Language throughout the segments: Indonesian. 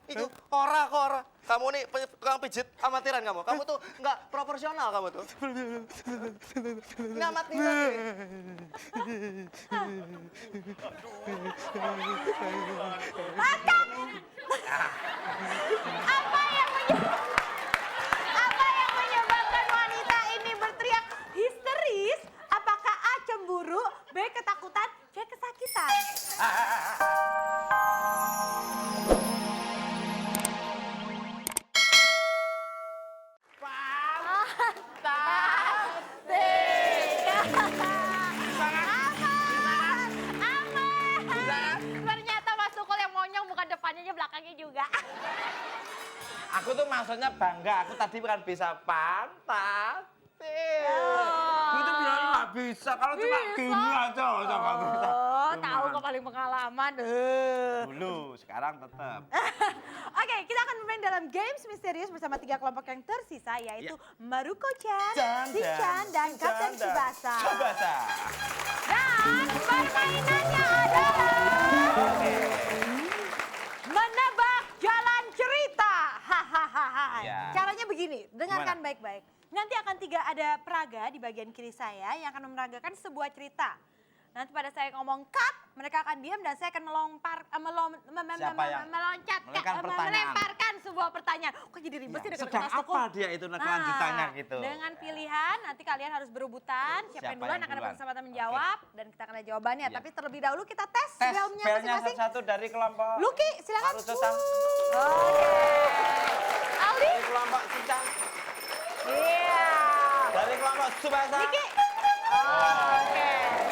Itu Kora. Kamu nih tukang pijit amatiran kamu. Kamu tuh nggak proporsional kamu tuh. Ini amatiran. Makan! Apa yang menyebabkan wanita ini berteriak histeris? Apakah A. cemburu, B. ketakutan, C. kesakitan? Ternyata Mas Tukul yang monyong bukan depannya aja belakangnya juga. Aku tuh maksudnya bangga. Aku tadi kan bisa fantastis. Aku tuh bilang nggak bisa. Kalau cuma gini aja nggak bisa. Oh, tahu kok paling pengalaman. Dulu, sekarang tetap. Oke, kita akan bermain dalam games misterius bersama 3 kelompok yang tersisa, yaitu Maruko-chan, Shinchan, dan Kapten Tsubasa. Dan permainannya adalah menebak jalan cerita. Hahaha. Ya. Caranya begini, dengarkan Gimana? baik-baik. Nanti akan ada peraga di bagian kiri saya yang akan memeragakan sebuah cerita. Nanti pada saya ngomong cut, mereka akan diam dan saya akan melemparkan sebuah pertanyaan. Kok jadi ribet sih dengan Sedang Mas Tukul? apa dia itu kelanjutannya gitu? Dengan pilihan, nanti kalian harus berebutan. Siapa yang duluan akan dapat kesempatan menjawab. Dan kita akan ada jawabannya. Iya. Tapi terlebih dahulu kita tes Tes belnya belnya masing-masing. satu-satu dari kelompok. Luki, silakan. Maruko-chan. Oke. Aldi? Dari kelompok Shinchan. Iya. Dari kelompok Tsubasa. Niki? Oke.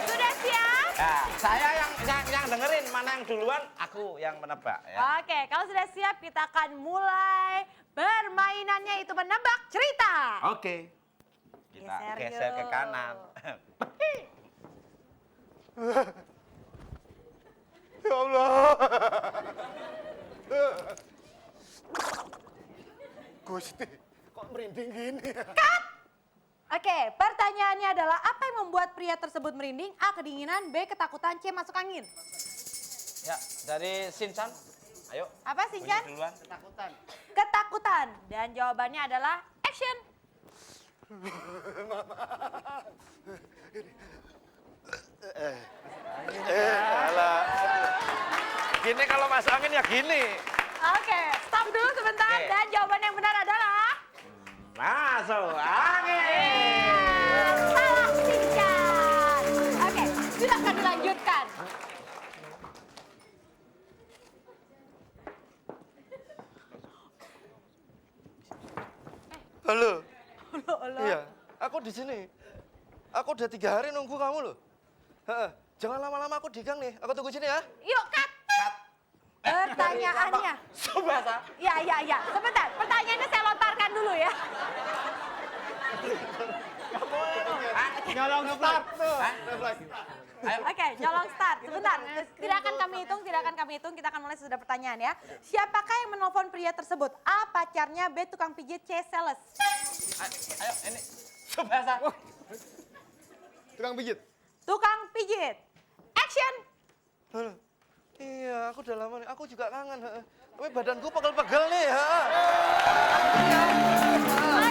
Sudah siap? Ya, saya yang dengerin mana yang duluan, aku yang menebak ya. Oke, kalau sudah siap kita akan mulai permainannya itu menebak cerita. Oke. Kita geser ke yuk. kanan. Ya Allah. Gusti, kok merinding gini ya? Oke, pertanyaannya adalah apa yang membuat pria tersebut merinding? A. Kedinginan, B. Ketakutan, C. Masuk angin. Ya, dari Shinchan. Ayo. Apa Shinchan? Bunyi duluan. Ketakutan. Dan jawabannya adalah action. Alah. Gini kalau masuk angin ya gini. Oke, stop dulu sebentar. Oke. Dan jawaban yang benar adalah Masuk angin. salah Shinchan. Oke, silakan dilanjutkan. Halo. Halo. Iya, aku di sini. Aku udah 3 hari nunggu kamu loh. Heeh. Jangan lama-lama aku di gang nih. Aku tunggu sini ya. Yuk, cut. Pertanyaannya. Tsubasa. Ya. Sebentar, pertanyaannya saya lontarkan dulu ya. Nyolong start tuh. Ayo. Oke, nyolong start. Sebentar, tidak akan kami hitung. Kita akan mulai sesudah pertanyaan ya. Siapakah yang menelpon pria tersebut? A. Pacarnya, B. Tukang pijit, C. Sales. Ayo, ini Tsubasa. Tukang pijit. Tukang pijit. Action. Halo. Iya, aku udah lama nih. Aku juga kangen. Heeh. Tapi badanku pegel-pegel nih. Heeh.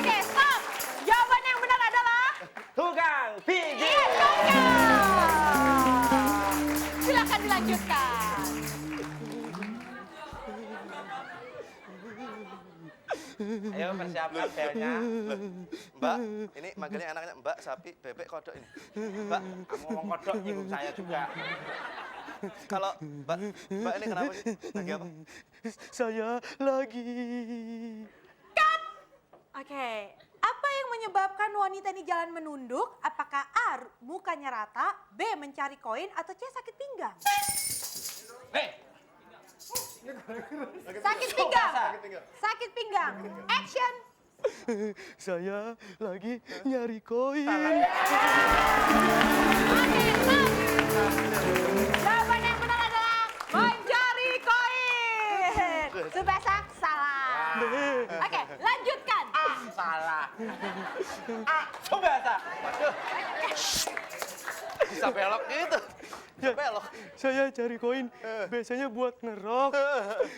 Oke, stop. Jawaban yang benar adalah Tukang pijit. iya, tukang. Silakan dilanjutkan. Ayo persiapkan belnya. Mbak, ini manggilnya anaknya Mbak, sapi, bebek, kodok ini. Mbak, kamu ngomong kodok nyinggung saya juga. Kalau Mbak ini kenapa sih? Lagi apa? Saya lagi. Oke, apa yang menyebabkan wanita ini jalan menunduk? Apakah A. mukanya rata, B. mencari koin, atau C. sakit pinggang? Sakit pinggang. Sakit pinggang. Action. Saya lagi nyari koin. Oke, stop. Jawaban yang benar adalah mencari koin. Tsubasa salah. Oke, lanjutkan. Salah. Tsubasa. Waduh. Bisa belok gitu. belok. Saya cari koin biasanya buat ngerok.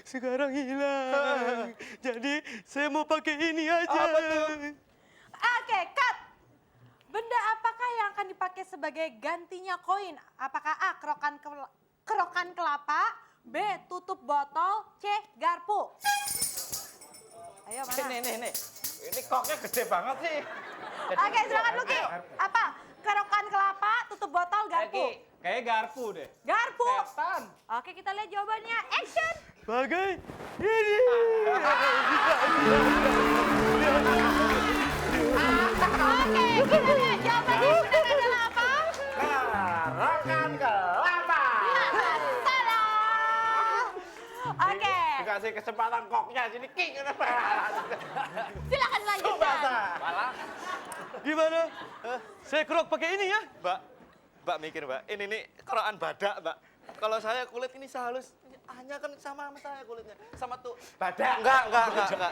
Sekarang hilang. Jadi saya mau pakai ini aja. Apa tuh? Oke, cut. Benda apakah yang akan dipakai sebagai gantinya koin? Apakah A, kerokan kelapa, B, tutup botol, C, garpu? Ayo mana? Nih. Ini koknya gede banget sih. Oke, silakan Luki. Apa? Kerokan kelapa, tutup botol, garpu? Kayak garpu deh. Garpu. Setan. Oke, kita lihat jawabannya. Action. Pakai ini. Oke, kita lihat jawabannya yang benar adalah apa? Kerokan kelapa. Salah. Oke, Dikasih kesempatan koknya sini king. silakan lanjutkan. Malah. Gimana? Saya kerok pakai ini ya? Mbak mikir, Mbak. Ini nih kerokan badak, Mbak. Kalau saya kulit ini sehalus, hanya kan sama saya kulitnya. Sama tuh. Badak. Enggak.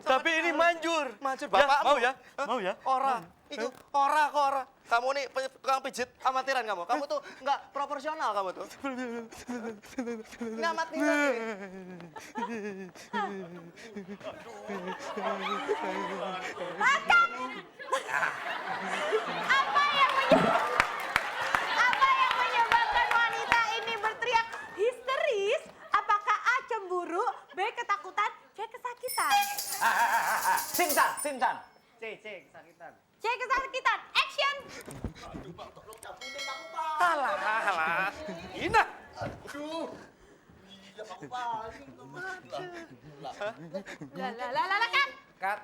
Tapi ini manjur. Manjur, Ya, Bapak. mau ya? Mau ya? Ora. Itu ora kok ora. Kamu nih tukang pijit amatiran kamu. Kamu tuh enggak proporsional kamu tuh. Ngamat nih. Apa yang menyebabkan wanita ini berteriak histeris? Apakah A, cemburu, B, ketakutan, C, kesakitan? Sinsan. C, kesakitan. C, kesakitan. Action. Alah. Ina. Lah kan? Cut.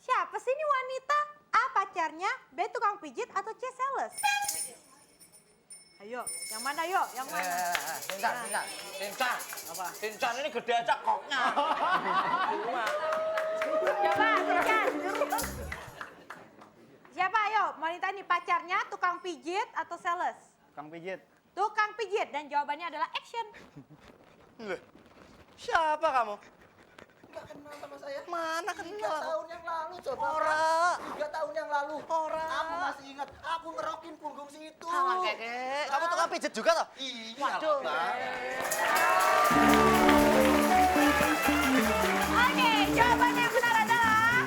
Siapa sih ini wanita? A, pacarnya, B, tukang pijit, atau C, sales? Ayo, yang mana yuk? Yang mana? Sinsan. Apa? Sinsan ini gede aja koknya. Coba, silakan. Siapa ayo? Wanita ini pacarnya, tukang pijit, atau sales? Kang pijit. Tukang pijit, dan jawabannya adalah action. Loh, siapa kamu? Nggak kenal sama saya. Mana 3 kenal aku? tahun yang lalu coba. Ora. 3 tahun yang lalu. Ora. Aku masih ingat. Aku ngerokin punggung situ. Alah, Keke. Kamu tukang pijit juga toh? Iya. Waduh. Bang. Oke, jawabannya yang benar adalah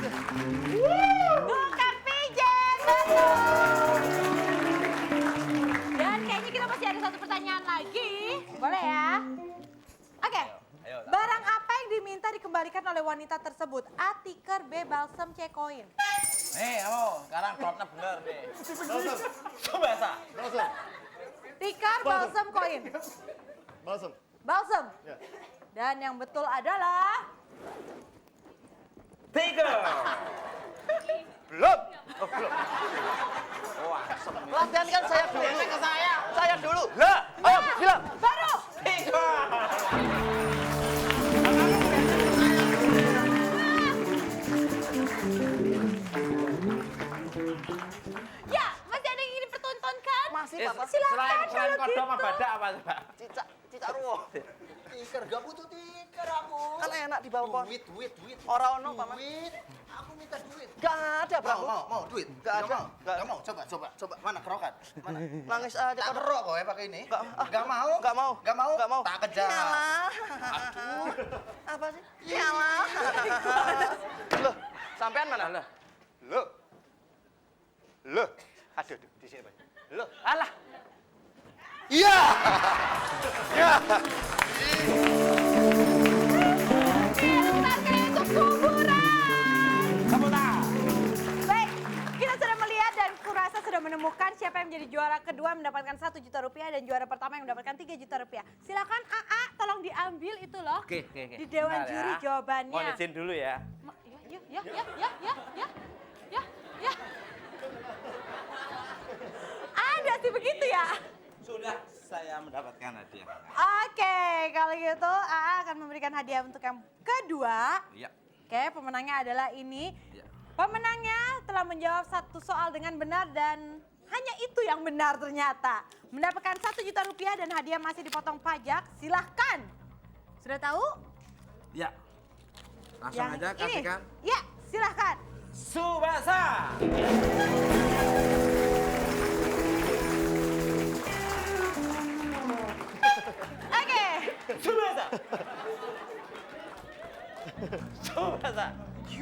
tukang pijit, betul. Dan kayaknya kita masih ada satu pertanyaan lagi, boleh ya? Oke, barang apa yang diminta dikembalikan oleh wanita tersebut? A, tikar, B, balsam, C, koin. Nih, kamu sekarang klopnya bener nih. Coba sa. Tikar, balsam, koin. Balsam. Balsam. Ya. Dan yang betul adalah Tiga. Belum. Wah, asem. Latihan kan saya dulu. Ke saya. Saya dulu. Lah, ayo bilang. baru. Tiga. Ya, masih ada yang ingin dipertontonkan? Masih, Eh, Papa. Silakan Selain kalau kodok sama gitu. badak apa coba? Cicak ruwo. Tikar, gak butuh tikar aku. Kan enak di bawah. Duit. Ora ono, Paman. Duit. Aku minta duit. Gak ada, Bang. Mau duit. Gak ada. Gak mau. Coba. Mana kerokan? Mana? Nangis aja. Tak kerok kok ya pakai ini. Gak mau. Gak mau. Gak mau. Gak mau. Tak kejar. Yalah. Aduh. Apa sih? Yalah. Loh, sampean mana? Loh. Aduh, di sini, Pak. Loh, alah. Iya. Ya. Targetnya untuk kuburan. Kamu tahu? Baik, kita sudah melihat dan kurasa sudah menemukan siapa yang menjadi juara kedua mendapatkan 1 juta rupiah dan juara pertama yang mendapatkan 3 juta rupiah. Silakan AA, tolong diambil itu loh. Oke. Di Dewan Bentar Juri ya. jawabannya. Mohon izin dulu ya. Ya. Ada sih begitu ya. Sudah saya mendapatkan hadiah. Oke, kalau gitu AA akan memberikan hadiah untuk yang kedua. Iya. Oke, pemenangnya adalah ini. Iya. Pemenangnya telah menjawab 1 soal dengan benar dan hanya itu yang benar ternyata. Mendapatkan 1 juta rupiah dan hadiah masih dipotong pajak. Silahkan. Sudah tahu? Ya. Langsung aja kasihkan. Ya, silahkan.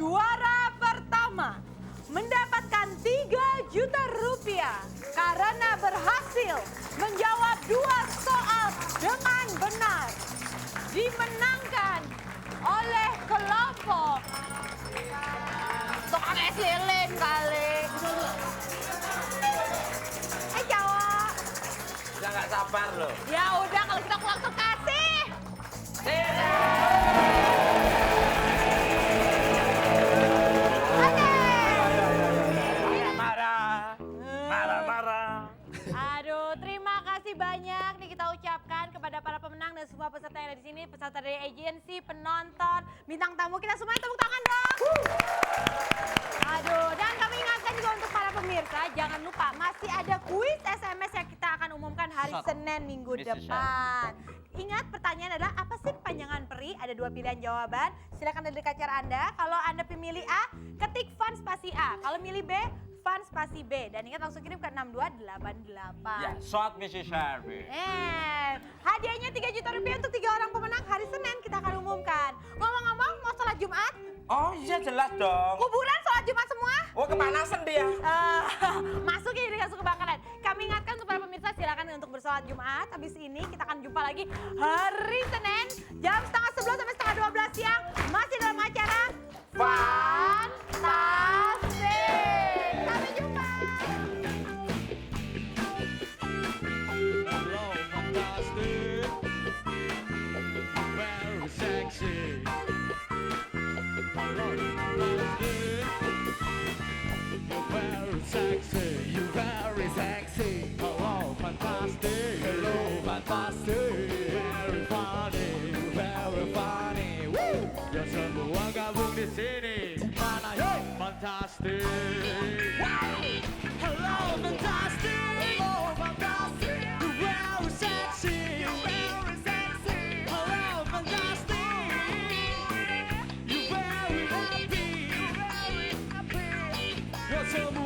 Juara pertama mendapatkan 3 juta rupiah karena berhasil menjawab 2 soal dengan benar. Dimenangkan oleh kelompok tukang es lilin kali. Jawab. Udah nggak sabar loh. Ya udah kalau kita pulang ke kasih. Marah. Aduh, terima kasih banyak nih kita ucapkan kepada para pemenang dan semua peserta yang ada di sini, peserta dari agensi, penonton, bintang tamu kita semuanya tepuk tangan dong. Aduh, dan kami ingatkan juga untuk para pemirsa, jangan lupa masih ada kuis SMS yang kita akan umumkan hari Senin minggu depan. Ingat pertanyaan adalah apa sih kepanjangan peri? Ada 2 pilihan jawaban. Silakan dari kacar Anda. Kalau Anda pilih A, ketik fun spasi A. Kalau milih B, fun spasi B. Dan ingat langsung kirim ke 6288. Ya, short Mrs. Sharpie. Hadiahnya 3 juta rupiah untuk 3 orang pemenang hari Senin kita akan umumkan. Ngomong-ngomong mau sholat Jumat? Oh iya jelas dong. Kuburan sholat Jumat semua? Oh kepanasan dia. Masuk ini dengan kebakaran. Kami ingatkan untuk para pemirsa silakan untuk bersolat Jumat. Habis ini kita akan jumpa lagi hari Senin jam 11:30 sampai 11:12 siang. Masih dalam acara Fantastik. Sampai jumpa. Hello, fantastic. Very sexy. Hello, fantastic. You're very sexy. You're very sexy. Hello, fantastic. Hello, fantastic. Very funny. Very funny. Woo! Ya semua gabung di sini. Mana yo? Fantastic. Hello, fantastic. Hello, fantastic. You're very sexy. You're very sexy. Hello, fantastic. You're very happy. You're very happy. Ya semua